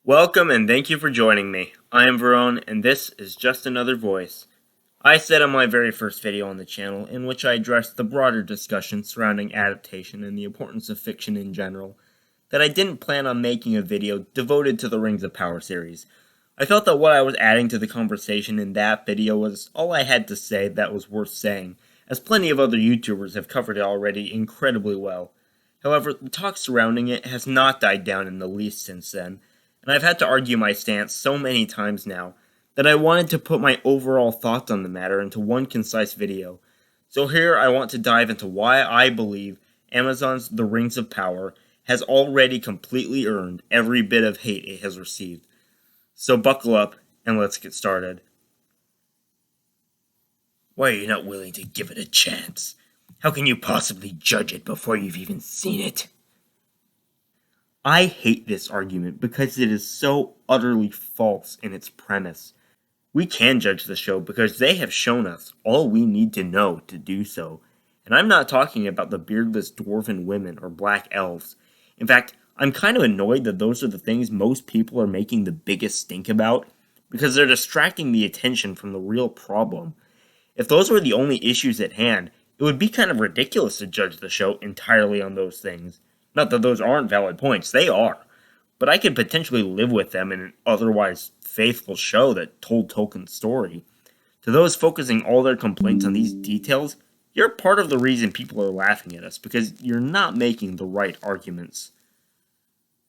Welcome and thank you for joining me. I am Verone and this is Just Another Voice. I said on my very first video on the channel, in which I addressed the broader discussion surrounding adaptation and the importance of fiction in general, that I didn't plan on making a video devoted to the Rings of Power series. I felt that what I was adding to the conversation in that video was all I had to say that was worth saying, as plenty of other YouTubers have covered it already incredibly well. However, the talk surrounding it has not died down in the least since then, and I've had to argue my stance so many times now that I wanted to put my overall thoughts on the matter into one concise video. So here I want to dive into why I believe Amazon's The Rings of Power has already completely earned every bit of hate it has received. So buckle up and let's get started. Why are you not willing to give it a chance? How can you possibly judge it before you've even seen it? I hate this argument because it is so utterly false in its premise. We can judge the show because they have shown us all we need to know to do so. And I'm not talking about the beardless dwarven women or black elves. In fact, I'm kind of annoyed that those are the things most people are making the biggest stink about, because they're distracting the attention from the real problem. If those were the only issues at hand, it would be kind of ridiculous to judge the show entirely on those things. Not that those aren't valid points, they are. But I could potentially live with them in an otherwise faithful show that told Tolkien's story. To those focusing all their complaints on these details, you're part of the reason people are laughing at us, because you're not making the right arguments.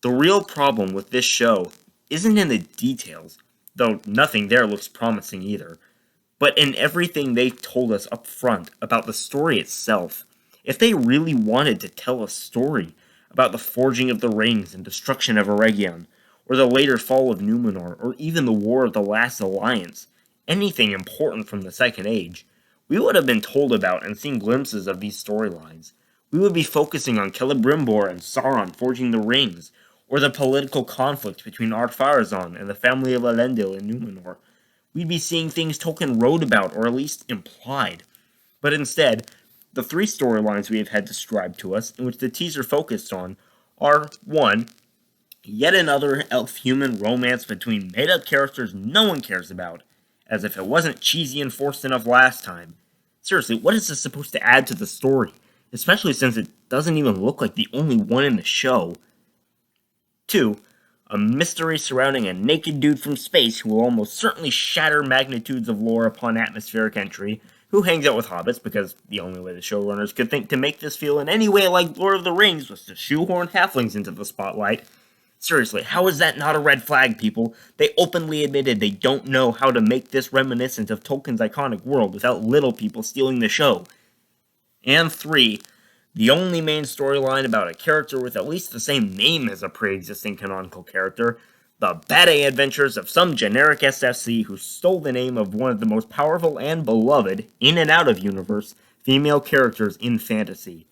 The real problem with this show isn't in the details, though nothing there looks promising either, but in everything they've told us up front about the story itself. If they really wanted to tell a story about the forging of the rings and destruction of Eregion, or the later fall of Numenor, or even the War of the Last Alliance, anything important from the Second Age, we would have been told about and seen glimpses of these storylines. We would be focusing on Celebrimbor and Sauron forging the rings, or the political conflict between Ar-Pharazôn and the family of Elendil in Numenor. We'd be seeing things Tolkien wrote about, or at least implied. But instead, the three storylines we have had described to us, in which the teaser focused on, are 1. Yet another elf-human romance between made-up characters no one cares about, as if it wasn't cheesy and forced enough last time. Seriously, what is this supposed to add to the story? Especially since it doesn't even look like the only one in the show. 2. A mystery surrounding a naked dude from space who will almost certainly shatter magnitudes of lore upon atmospheric entry, who hangs out with hobbits because the only way the showrunners could think to make this feel in any way like Lord of the Rings was to shoehorn halflings into the spotlight. Seriously, how is that not a red flag, people? They openly admitted they don't know how to make this reminiscent of Tolkien's iconic world without little people stealing the show. And 3. The only main storyline about a character with at least the same name as a pre-existing canonical character, the bad-A adventures of some generic SFC who stole the name of one of the most powerful and beloved, in and out of universe, female characters in fantasy.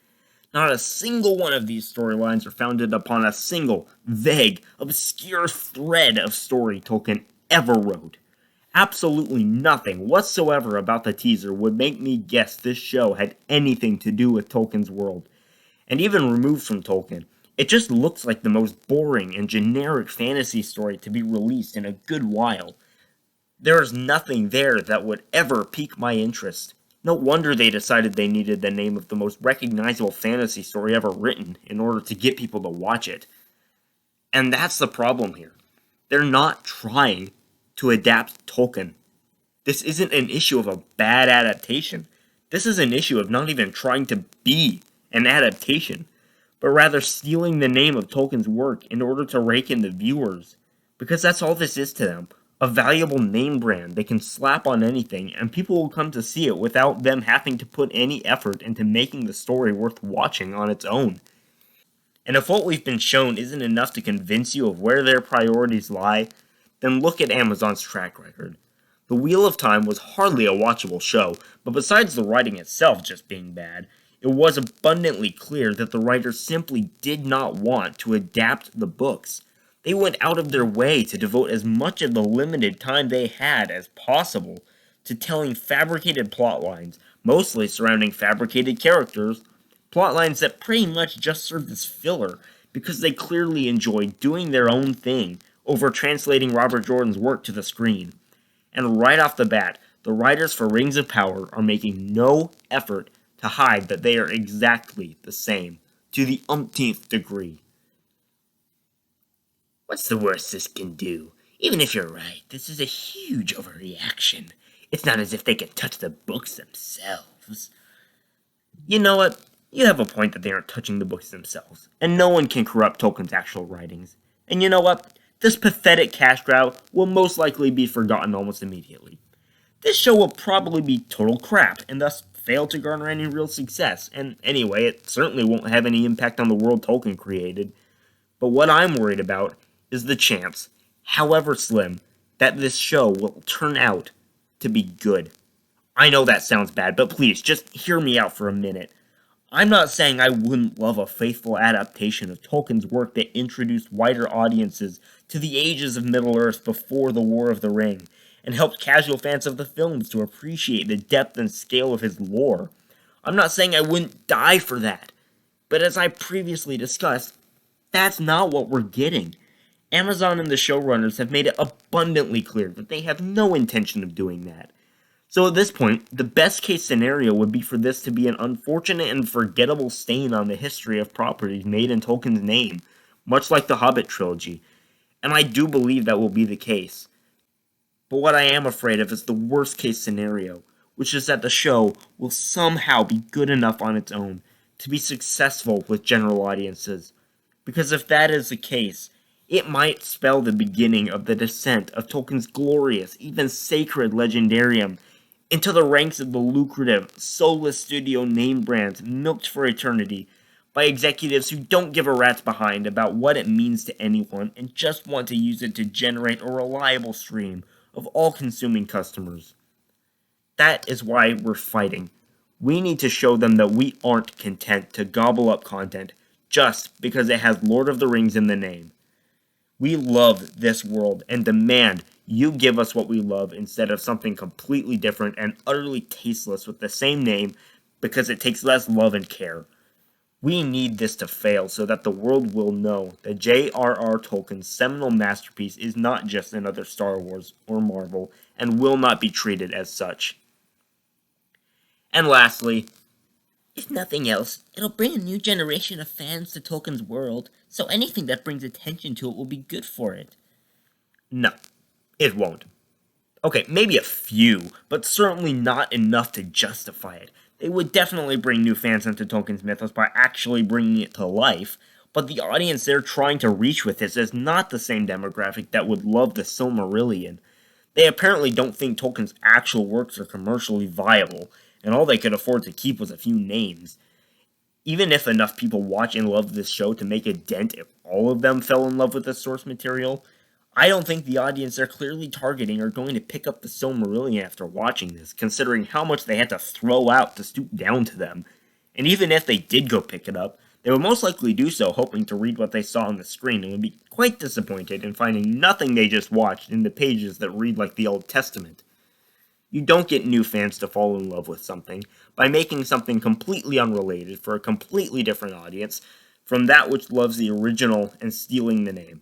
Not a single one of these storylines are founded upon a single, vague, obscure thread of story Tolkien ever wrote. Absolutely nothing whatsoever about the teaser would make me guess this show had anything to do with Tolkien's world. And even removed from Tolkien, it just looks like the most boring and generic fantasy story to be released in a good while. There is nothing there that would ever pique my interest. No wonder they decided they needed the name of the most recognizable fantasy story ever written in order to get people to watch it. And that's the problem here. They're not trying to adapt Tolkien. This isn't an issue of a bad adaptation. This is an issue of not even trying to be an adaptation, but rather stealing the name of Tolkien's work in order to rake in the viewers. Because that's all this is to them. A valuable name brand they can slap on anything, and people will come to see it without them having to put any effort into making the story worth watching on its own. And if what we've been shown isn't enough to convince you of where their priorities lie, then look at Amazon's track record. The Wheel of Time was hardly a watchable show, but besides the writing itself just being bad, it was abundantly clear that the writers simply did not want to adapt the books. They went out of their way to devote as much of the limited time they had as possible to telling fabricated plotlines, mostly surrounding fabricated characters, plotlines that pretty much just served as filler because they clearly enjoyed doing their own thing over translating Robert Jordan's work to the screen. And right off the bat, the writers for Rings of Power are making no effort to hide that they are exactly the same, to the umpteenth degree. What's the worst this can do? Even if you're right, this is a huge overreaction. It's not as if they can touch the books themselves. You know what? You have a point that they aren't touching the books themselves, and no one can corrupt Tolkien's actual writings. And you know what? This pathetic cash grab will most likely be forgotten almost immediately. This show will probably be total crap, and thus fail to garner any real success, and anyway, it certainly won't have any impact on the world Tolkien created. But what I'm worried about is the chance, however slim, that this show will turn out to be good. I know that sounds bad, but please, just hear me out for a minute. I'm not saying I wouldn't love a faithful adaptation of Tolkien's work that introduced wider audiences to the ages of Middle-earth before the War of the Ring, and helped casual fans of the films to appreciate the depth and scale of his lore. I'm not saying I wouldn't die for that, but as I previously discussed, that's not what we're getting. Amazon and the showrunners have made it abundantly clear that they have no intention of doing that. So at this point, the best case scenario would be for this to be an unfortunate and forgettable stain on the history of properties made in Tolkien's name, much like the Hobbit trilogy, and I do believe that will be the case. But what I am afraid of is the worst case scenario, which is that the show will somehow be good enough on its own to be successful with general audiences. Because if that is the case, it might spell the beginning of the descent of Tolkien's glorious, even sacred legendarium into the ranks of the lucrative, soulless studio name brands milked for eternity by executives who don't give a rat's behind about what it means to anyone and just want to use it to generate a reliable stream of all-consuming customers. That is why we're fighting. We need to show them that we aren't content to gobble up content just because it has Lord of the Rings in the name. We love this world and demand you give us what we love instead of something completely different and utterly tasteless with the same name because it takes less love and care. We need this to fail so that the world will know that J.R.R. Tolkien's seminal masterpiece is not just another Star Wars or Marvel and will not be treated as such. And lastly, if nothing else, it'll bring a new generation of fans to Tolkien's world, so anything that brings attention to it will be good for it. No, it won't. Okay, maybe a few, but certainly not enough to justify it. They would definitely bring new fans into Tolkien's mythos by actually bringing it to life, but the audience they're trying to reach with this is not the same demographic that would love the Silmarillion. They apparently don't think Tolkien's actual works are commercially viable, and all they could afford to keep was a few names. Even if enough people watch and love this show to make a dent if all of them fell in love with the source material, I don't think the audience they're clearly targeting are going to pick up the Silmarillion after watching this, considering how much they had to throw out to stoop down to them. And even if they did go pick it up, they would most likely do so hoping to read what they saw on the screen and would be quite disappointed in finding nothing they just watched in the pages that read like the Old Testament. You don't get new fans to fall in love with something by making something completely unrelated for a completely different audience from that which loves the original and stealing the name.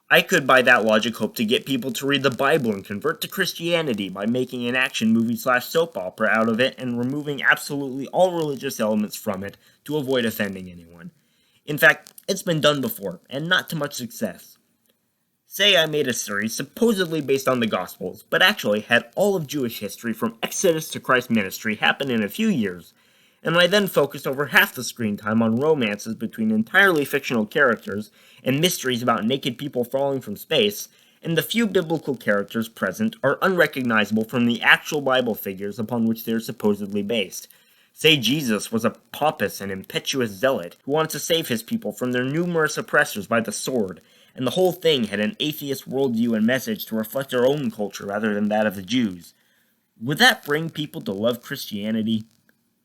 I could, by that logic, hope to get people to read the Bible and convert to Christianity by making an action movie/soap opera out of it and removing absolutely all religious elements from it to avoid offending anyone. In fact, it's been done before, and not to much success. Say I made a series supposedly based on the Gospels, but actually had all of Jewish history from Exodus to Christ's ministry happen in a few years, and I then focused over half the screen time on romances between entirely fictional characters and mysteries about naked people falling from space, and the few biblical characters present are unrecognizable from the actual Bible figures upon which they are supposedly based. Say Jesus was a pompous and impetuous zealot who wanted to save his people from their numerous oppressors by the sword, and the whole thing had an atheist worldview and message to reflect their own culture rather than that of the Jews. Would that bring people to love Christianity?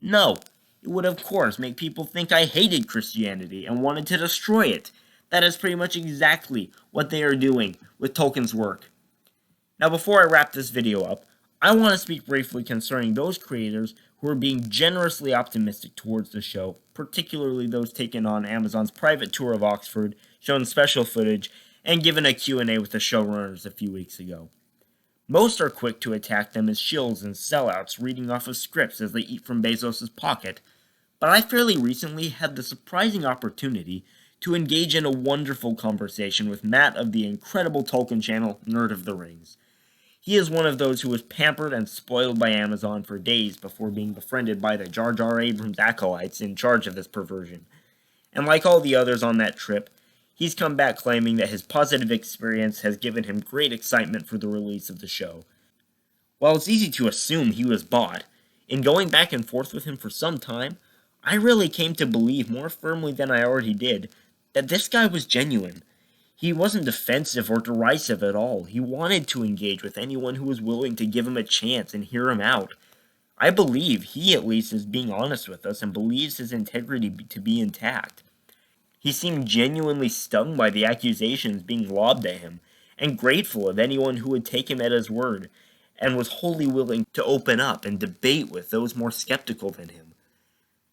No. It would of course make people think I hated Christianity and wanted to destroy it. That is pretty much exactly what they are doing with Tolkien's work. Now before I wrap this video up, I want to speak briefly concerning those creators who are being generously optimistic towards the show, particularly those taken on Amazon's private tour of Oxford, shown special footage, and given a Q&A with the showrunners a few weeks ago. Most are quick to attack them as shills and sellouts reading off of scripts as they eat from Bezos' pocket, but I fairly recently had the surprising opportunity to engage in a wonderful conversation with Matt of the incredible Tolkien channel, Nerd of the Rings. He is one of those who was pampered and spoiled by Amazon for days before being befriended by the Jar Jar Abrams acolytes in charge of this perversion. And like all the others on that trip, he's come back claiming that his positive experience has given him great excitement for the release of the show. While it's easy to assume he was bought, in going back and forth with him for some time, I really came to believe more firmly than I already did that this guy was genuine. He wasn't defensive or derisive at all. He wanted to engage with anyone who was willing to give him a chance and hear him out. I believe he at least is being honest with us and believes his integrity to be intact. He seemed genuinely stung by the accusations being lobbed at him, and grateful of anyone who would take him at his word, and was wholly willing to open up and debate with those more skeptical than him.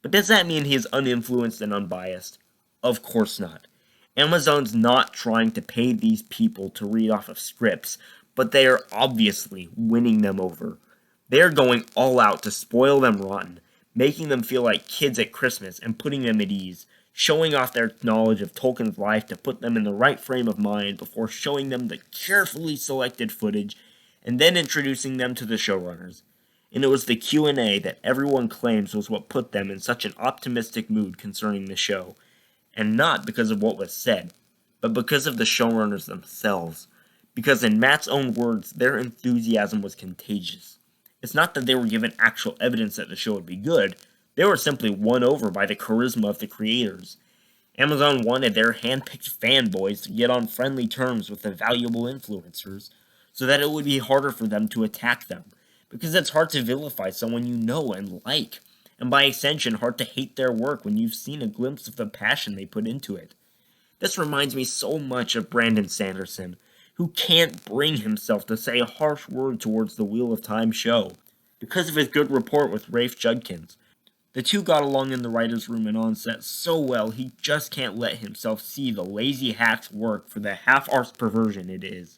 But does that mean he is uninfluenced and unbiased? Of course not. Amazon's not trying to pay these people to read off of scripts, but they are obviously winning them over. They are going all out to spoil them rotten, making them feel like kids at Christmas and putting them at ease, showing off their knowledge of Tolkien's life to put them in the right frame of mind before showing them the carefully selected footage and then introducing them to the showrunners. And it was the Q&A that everyone claims was what put them in such an optimistic mood concerning the show, and not because of what was said, but because of the showrunners themselves. Because in Matt's own words, their enthusiasm was contagious. It's not that they were given actual evidence that the show would be good, they were simply won over by the charisma of the creators. Amazon wanted their hand-picked fanboys to get on friendly terms with the valuable influencers, so that it would be harder for them to attack them, because it's hard to vilify someone you know and like, and by extension hard to hate their work when you've seen a glimpse of the passion they put into it. This reminds me so much of Brandon Sanderson, who can't bring himself to say a harsh word towards the Wheel of Time show, because of his good rapport with Rafe Judkins. The two got along in the writer's room and on set so well he just can't let himself see the lazy hack's work for the half-arsed perversion it is.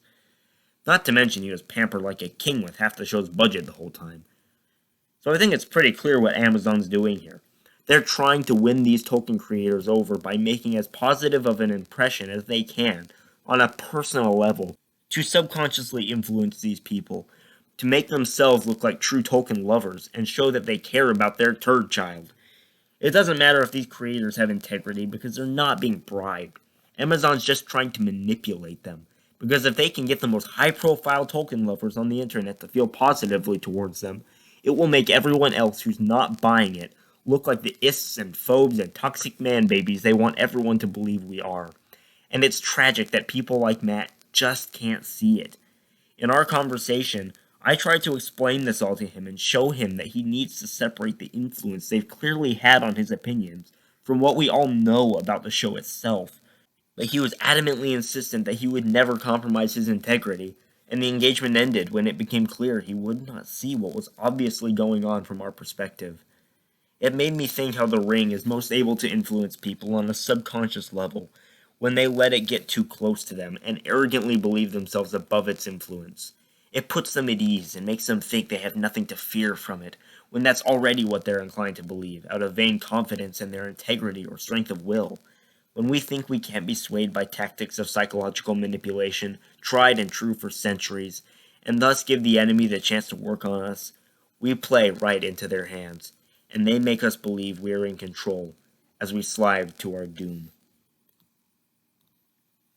Not to mention he was pampered like a king with half the show's budget the whole time. So I think it's pretty clear what Amazon's doing here. They're trying to win these Tolkien creators over by making as positive of an impression as they can, on a personal level, to subconsciously influence these people, to make themselves look like true Tolkien lovers, and show that they care about their turd child. It doesn't matter if these creators have integrity, because they're not being bribed. Amazon's just trying to manipulate them, because if they can get the most high-profile Tolkien lovers on the internet to feel positively towards them, it will make everyone else who's not buying it look like the ists and phobes and toxic man-babies they want everyone to believe we are. And it's tragic that people like Matt just can't see it. In our conversation, I tried to explain this all to him and show him that he needs to separate the influence they've clearly had on his opinions from what we all know about the show itself. But he was adamantly insistent that he would never compromise his integrity, and the engagement ended when it became clear he would not see what was obviously going on from our perspective. It made me think how the ring is most able to influence people on a subconscious level, when they let it get too close to them and arrogantly believe themselves above its influence. It puts them at ease and makes them think they have nothing to fear from it, when that's already what they're inclined to believe, out of vain confidence in their integrity or strength of will. When we think we can't be swayed by tactics of psychological manipulation, tried and true for centuries, and thus give the enemy the chance to work on us, we play right into their hands, and they make us believe we are in control, as we slide to our doom.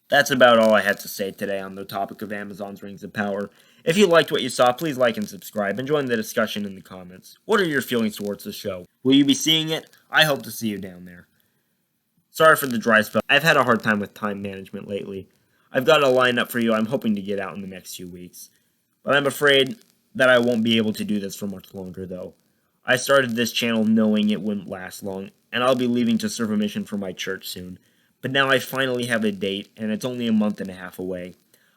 That's about all I had to say today on the topic of Amazon's Rings of Power. If you liked what you saw, please like and subscribe, and join the discussion in the comments. What are your feelings towards the show? Will you be seeing it? I hope to see you down there. Sorry for the dry spell. I've had a hard time with time management lately. I've got a lineup for you I'm hoping to get out in the next few weeks. But I'm afraid that I won't be able to do this for much longer, though. I started this channel knowing it wouldn't last long, and I'll be leaving to serve a mission for my church soon. But now I finally have a date, and it's only a month and a half away.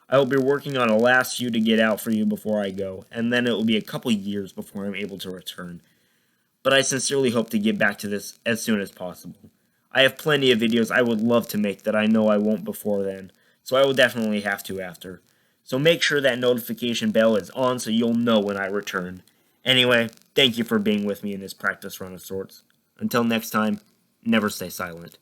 I will be working on a last few to get out for you before I go, and then it will be a couple years before I'm able to return. But I sincerely hope to get back to this as soon as possible. I have plenty of videos I would love to make that I know I won't before then, so I will definitely have to after. So make sure that notification bell is on so you'll know when I return. Anyway, thank you for being with me in this practice run of sorts. Until next time, never stay silent.